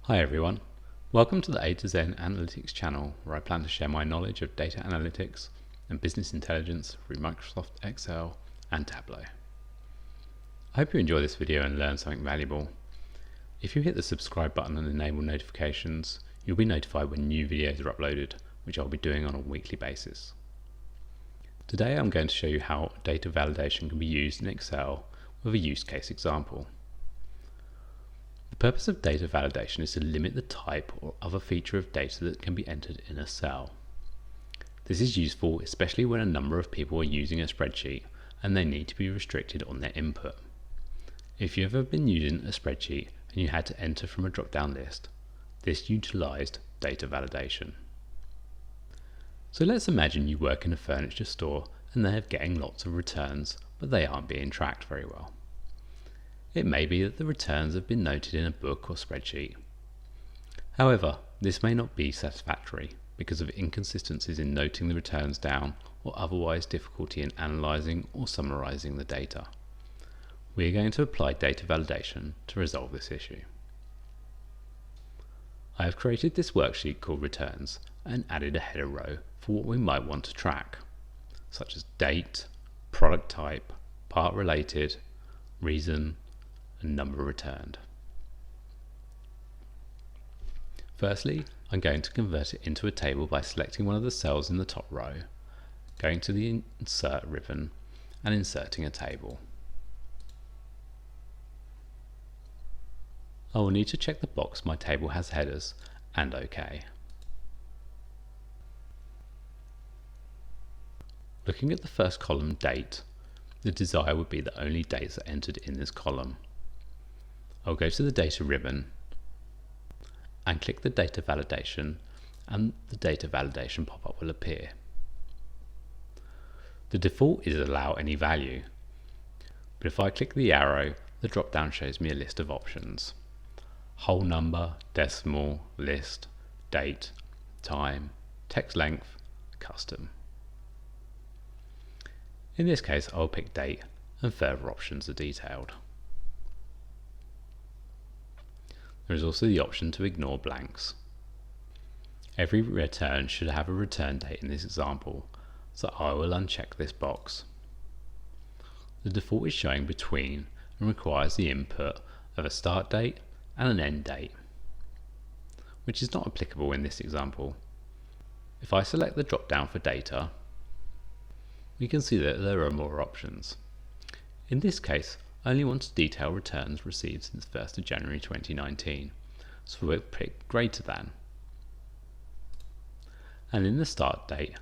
Hi everyone, welcome to the A to Z Analytics channel where I plan to share my knowledge of data analytics and business intelligence through Microsoft Excel and Tableau. I hope you enjoy this video and learn something valuable. If you hit the subscribe button and enable notifications, you'll be notified when new videos are uploaded, which I'll be doing on a weekly basis. Today I'm going to show you how data validation can be used in Excel with a use case example. The purpose of data validation is to limit the type or other feature of data that can be entered in a cell. This is useful especially when a number of people are using a spreadsheet and they need to be restricted on their input. If you've ever been using a spreadsheet and you had to enter from a drop-down list, this utilized data validation. So let's imagine you work in a furniture store and they're getting lots of returns, but they aren't being tracked very well. It may be that the returns have been noted in a book or spreadsheet. However, this may not be satisfactory because of inconsistencies in noting the returns down or otherwise difficulty in analyzing or summarizing the data. We are going to apply data validation to resolve this issue. I have created this worksheet called returns and added a header row for what we might want to track, such as date, product type, part related, reason, and number returned. Firstly, I'm going to convert it into a table by selecting one of the cells in the top row, going to the Insert ribbon and inserting a table. I will need to check the box my table has headers and OK. Looking at the first column, date, the desire would be that only dates are entered in this column. I'll go to the Data ribbon and click the Data Validation, and the Data Validation pop-up will appear. The default is allow any value, but if I click the arrow, the drop-down shows me a list of options: whole number, decimal, list, date, time, text length, custom. In this case, I'll pick date, and further options are detailed. There is also the option to ignore blanks. Every return should have a return date in this example, so I will uncheck this box. The default is showing between and requires the input of a start date and an end date, which is not applicable in this example. If I select the drop down for data, we can see that there are more options. In this case, I only want to detail returns received since 1st of January 2019, so we'll pick greater than. And in the start date,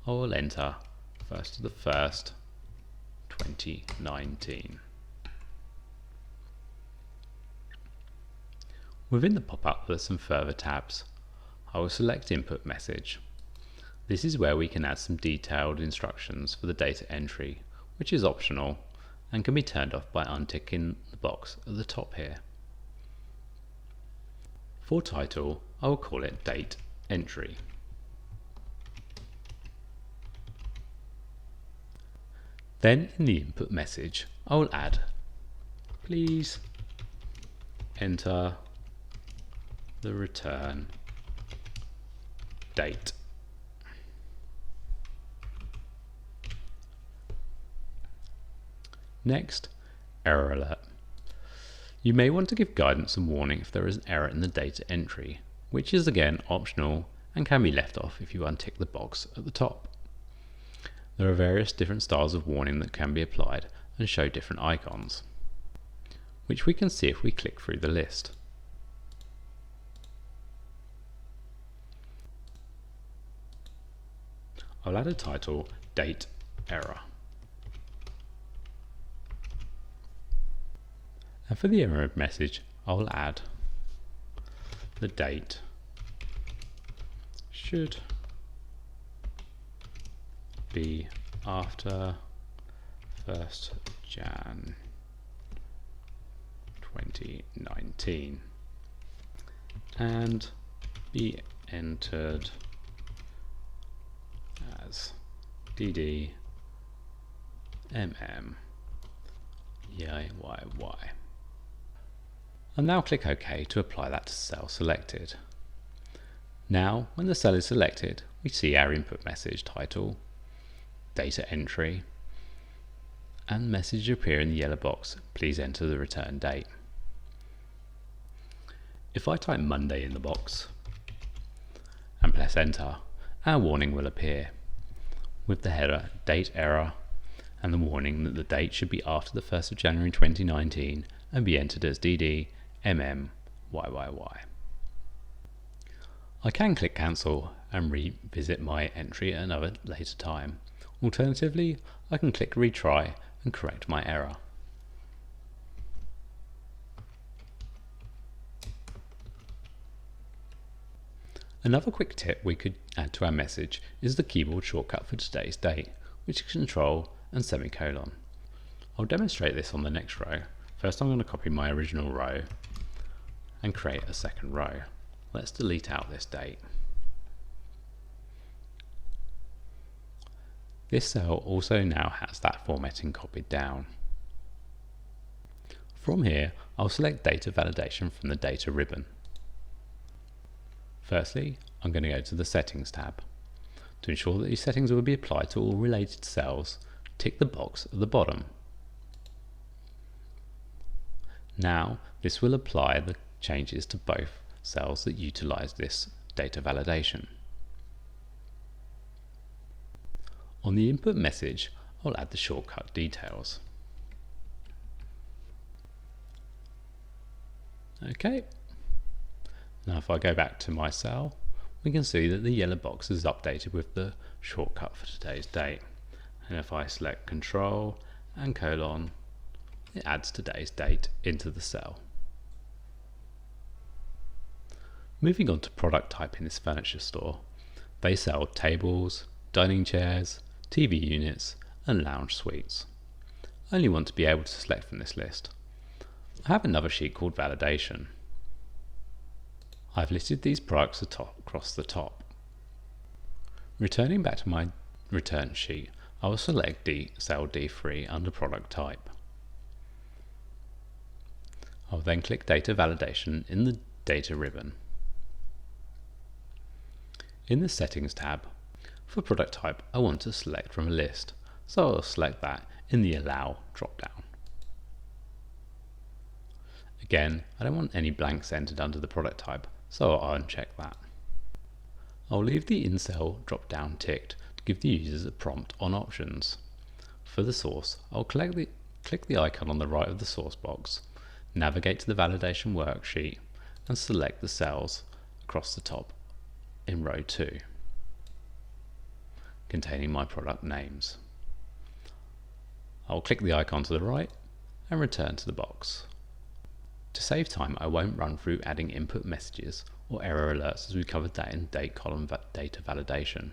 I will enter 1st of the 1st, 2019. Within the pop-up there are some further tabs. I will select Input Message. This is where we can add some detailed instructions for the data entry, which is optional and can be turned off by unticking the box at the top here. For title, I will call it Date Entry. Then in the input message, I will add, please enter the return date. Next, error alert. You may want to give guidance and warning if there is an error in the data entry, which is again optional and can be left off if you untick the box at the top. There are various different styles of warning that can be applied and show different icons, which we can see if we click through the list. I'll add a title, Date Error. And for the error message, I will add the date should be after 1st Jan 2019 and be entered as DD MM EIYY. I'll now click OK to apply that to cell selected. Now, when the cell is selected, we see our input message title, data entry, and message appear in the yellow box, please enter the return date. If I type Monday in the box and press enter, our warning will appear with the header date error and the warning that the date should be after the 1st of January 2019 and be entered as DD MM YYY. I can click cancel and revisit my entry at another later time. Alternatively, I can click retry and correct my error. Another quick tip we could add to our message is the keyboard shortcut for today's date, which is Control and semicolon. I'll demonstrate this on the next row. First I'm going to copy my original row and create a second row. Let's delete out this date. This cell also now has that formatting copied down. From here, I'll select data validation from the data ribbon. Firstly, I'm going to go to the Settings tab. To ensure that these settings will be applied to all related cells, tick the box at the bottom. Now, this will apply the changes to both cells that utilize this data validation. On the input message, I'll add the shortcut details. Okay. Now if I go back to my cell, we can see that the yellow box is updated with the shortcut for today's date. And if I select Control and colon, it adds today's date into the cell. Moving on to product type in this furniture store, they sell tables, dining chairs, TV units and lounge suites. I only want to be able to select from this list. I have another sheet called Validation. I've listed these products across the top. Returning back to my return sheet, I will select cell D3 under product type. I'll then click Data Validation in the Data ribbon. In the Settings tab, for product type I want to select from a list, so I'll select that in the Allow drop-down. Again, I don't want any blanks entered under the product type, so I'll uncheck that. I'll leave the in-cell drop-down ticked to give the users a prompt on options. For the source, I'll click the icon on the right of the source box, navigate to the validation worksheet and select the cells across the top in row 2 containing my product names. I'll click the icon to the right and return to the box. To save time, I won't run through adding input messages or error alerts as we covered that in date column data validation.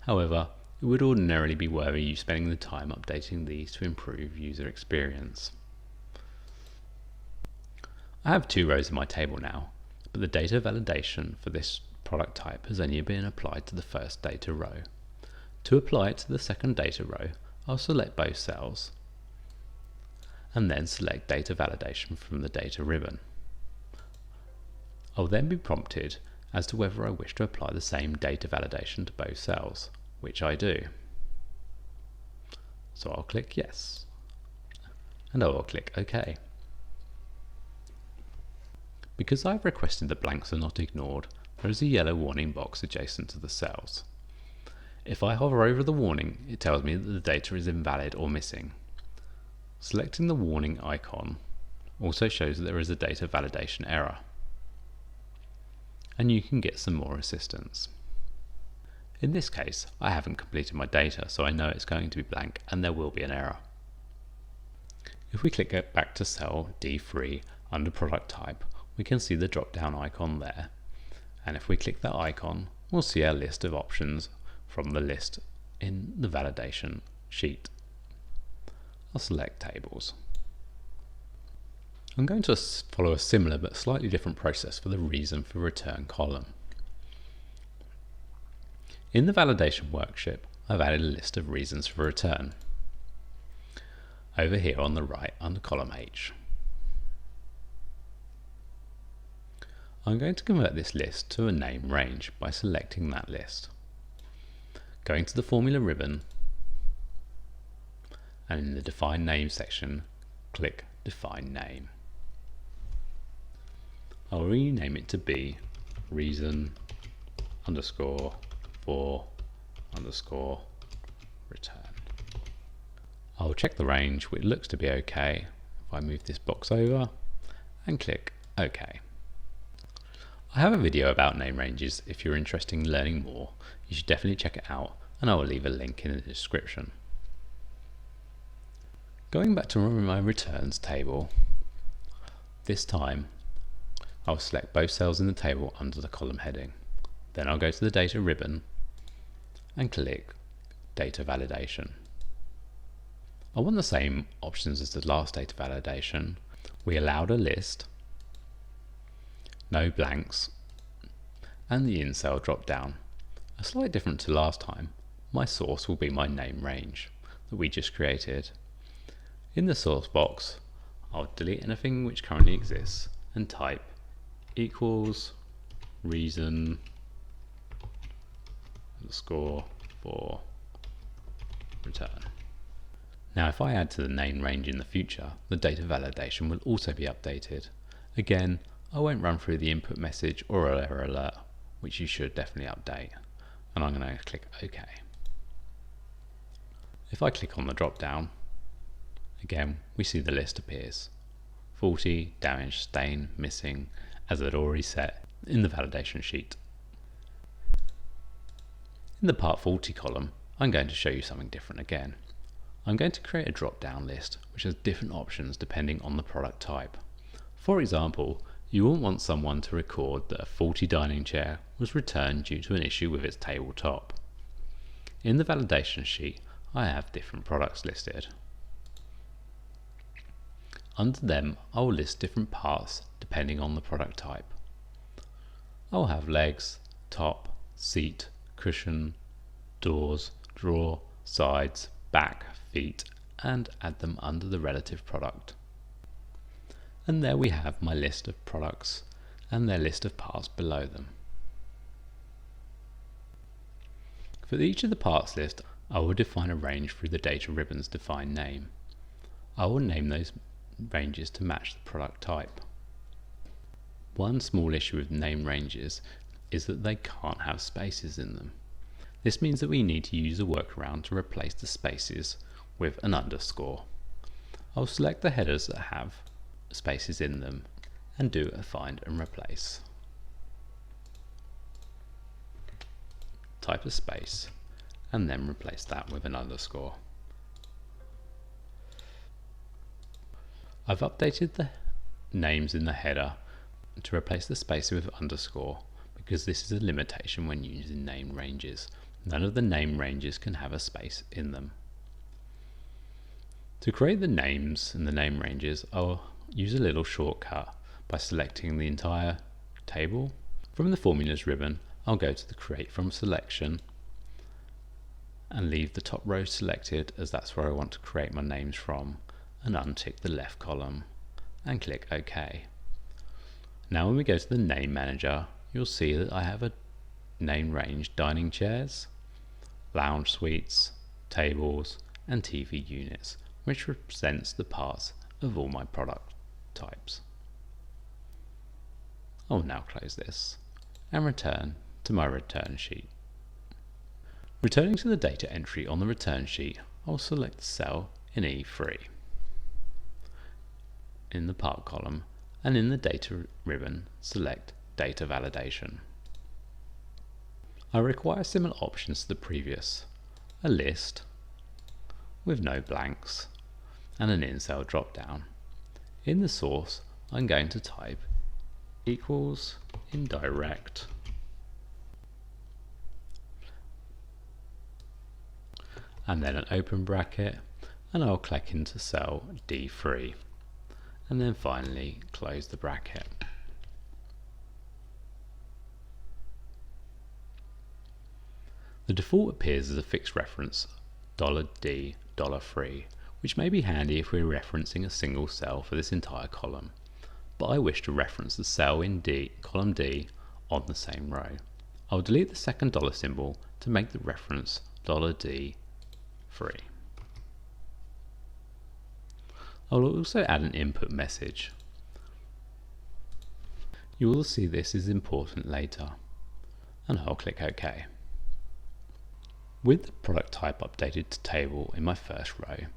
However, it would ordinarily be worth you spending the time updating these to improve user experience. I have 2 rows in my table now, but the data validation for this product type has only been applied to the first data row. To apply it to the second data row, I'll select both cells and then select data validation from the data ribbon. I'll then be prompted as to whether I wish to apply the same data validation to both cells, which I do. So I'll click yes, and I will click OK. Because I've requested that blanks are not ignored, there is a yellow warning box adjacent to the cells. If I hover over the warning, it tells me that the data is invalid or missing. Selecting the warning icon also shows that there is a data validation error, and you can get some more assistance. In this case, I haven't completed my data, so I know it's going to be blank and there will be an error. If we click back to cell D3 under product type, we can see the drop-down icon there, and if we click that icon, we'll see our list of options from the list in the validation sheet. I'll select tables. I'm going to follow a similar but slightly different process for the reason for return column. In the validation worksheet, I've added a list of reasons for return over here on the right under column H. I'm going to convert this list to a name range by selecting that list. Going to the Formula ribbon, and in the Define Name section, click Define Name. I'll rename it to be reason underscore for underscore return. I'll check the range, which looks to be okay. If I move this box over and click OK. I have a video about name ranges. If you're interested in learning more, you should definitely check it out, and I will leave a link in the description. Going back to my returns table, this time I'll select both cells in the table under the column heading. Then I'll go to the data ribbon and click data validation. I want the same options as the last data validation. We allowed a list, no blanks, and the in-cell drop-down. A slight different to last time, my source will be my name range that we just created. In the source box, I'll delete anything which currently exists and type equals reason underscore for return. Now if I add to the name range in the future, the data validation will also be updated. Again, I won't run through the input message or error alert, which you should definitely update, and I'm going to click OK. If I click on the drop down, again we see the list appears. Faulty, damaged, stain, missing, as I'd already set in the validation sheet. In the part faulty column, I'm going to show you something different again. I'm going to create a drop-down list which has different options depending on the product type. For example, you won't want someone to record that a faulty dining chair was returned due to an issue with its tabletop. In the validation sheet, I have different products listed. Under them, I will list different parts depending on the product type. I will have legs, top, seat, cushion, doors, drawer, sides, back, feet, and add them under the relative product. And there we have my list of products and their list of parts below them. For each of the parts list, I will define a range through the data ribbon's define name. I will name those ranges to match the product type. One small issue with name ranges is that they can't have spaces in them. This means that we need to use a workaround to replace the spaces with an underscore. I'll select the headers that have spaces in them and do a find and replace. Type a space and then replace that with an underscore. I've updated the names in the header to replace the space with underscore because this is a limitation when using name ranges. None of the name ranges can have a space in them. To create the names and the name ranges, I'll use a little shortcut by selecting the entire table. From the Formulas ribbon, I'll go to the Create From selection and leave the top row selected as that's where I want to create my names from, and untick the left column and click OK. Now when we go to the Name Manager, you'll see that I have a name range dining chairs, lounge suites, tables, and TV units, which represents the parts of all my product types. I'll now close this and return to my return sheet. Returning to the data entry on the return sheet, I'll select the cell in E3 in the part column, and in the data ribbon select data validation. I require similar options to the previous: a list with no blanks and an in-cell drop-down. In the source, I'm going to type equals indirect and then an open bracket, and I'll click into cell D3 and then finally close the bracket. The default appears as a fixed reference $D $3, which may be handy if we're referencing a single cell for this entire column. but I wish to reference the cell in column D on the same row. I'll delete the second dollar symbol to make the reference $D free. I'll also add an input message. You will see this is important later, and I'll click OK. With the product type updated to table in my first row,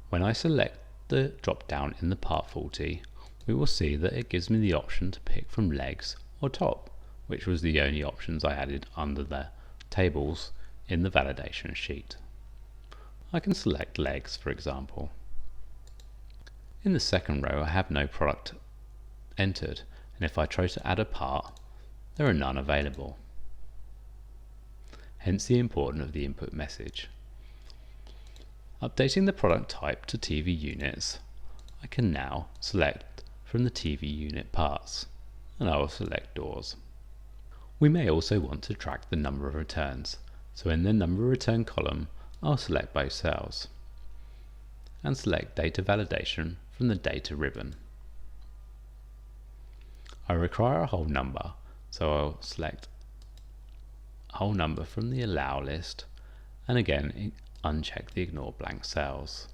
when I select the drop down in the Part 40, we will see that it gives me the option to pick from legs or top, which was the only options I added under the tables in the validation sheet. I can select legs, for example. In the second row I have no product entered, and if I try to add a part, there are none available. Hence the importance of the input message. Updating the product type to TV units, I can now select from the TV unit parts, and I will select doors. We may also want to track the number of returns, so in the number return column I'll select both cells and select data validation from the data ribbon. I require a whole number, so I'll select whole number from the allow list, and again uncheck the ignore blank cells.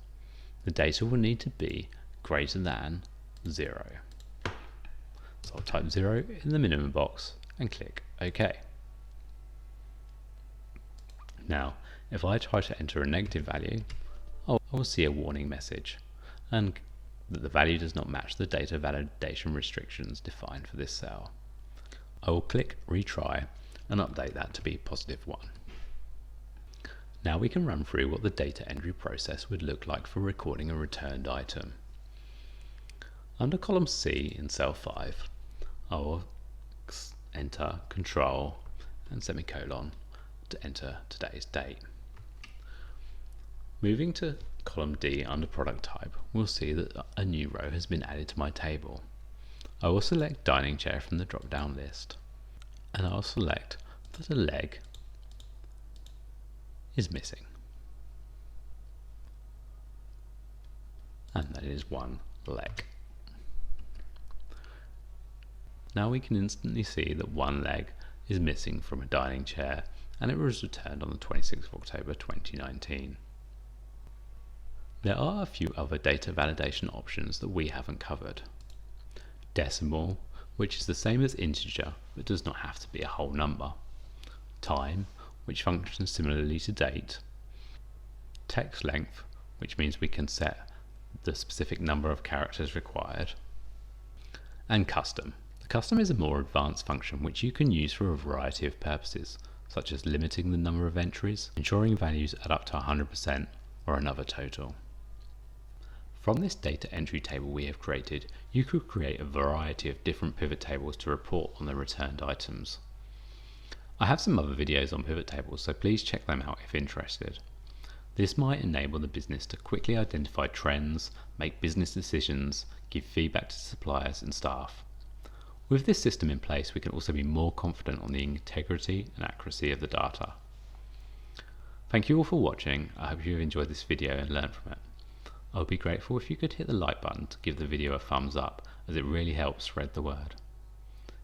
The data will need to be greater than 0. So I'll type 0 in the minimum box and click OK. Now if I try to enter a negative value, I will see a warning message and that the value does not match the data validation restrictions defined for this cell. I will click retry and update that to be +1. Now we can run through what the data entry process would look like for recording a returned item. Under column C in cell 5, I will enter control and semicolon to enter today's date. Moving to column D under product type, we'll see that a new row has been added to my table. I will select dining chair from the drop-down list, and I'll select that a leg is missing, and that is one leg. Now we can instantly see that one leg is missing from a dining chair, and it was returned on the 26th of October 2019. There are a few other data validation options that we haven't covered. Decimal, which is the same as integer but does not have to be a whole number. Time, which functions similarly to date. Text length, which means we can set the specific number of characters required. And custom. The custom is a more advanced function which you can use for a variety of purposes, such as limiting the number of entries, ensuring values add up to 100%, or another total. From this data entry table we have created, you could create a variety of different pivot tables to report on the returned items. I have some other videos on pivot tables, so please check them out if interested. This might enable the business to quickly identify trends, make business decisions, give feedback to suppliers and staff. With this system in place, we can also be more confident on the integrity and accuracy of the data. Thank you all for watching. I hope you have enjoyed this video and learned from it. I would be grateful if you could hit the like button to give the video a thumbs up, as it really helps spread the word.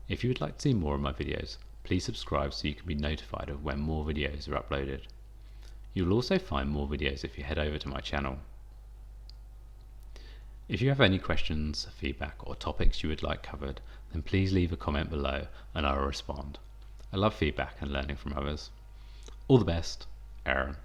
If you would like to see more of my videos, please subscribe so you can be notified of when more videos are uploaded. You will also find more videos if you head over to my channel. If you have any questions, feedback or topics you would like covered, then please leave a comment below and I will respond. I love feedback and learning from others. All the best, Aaron.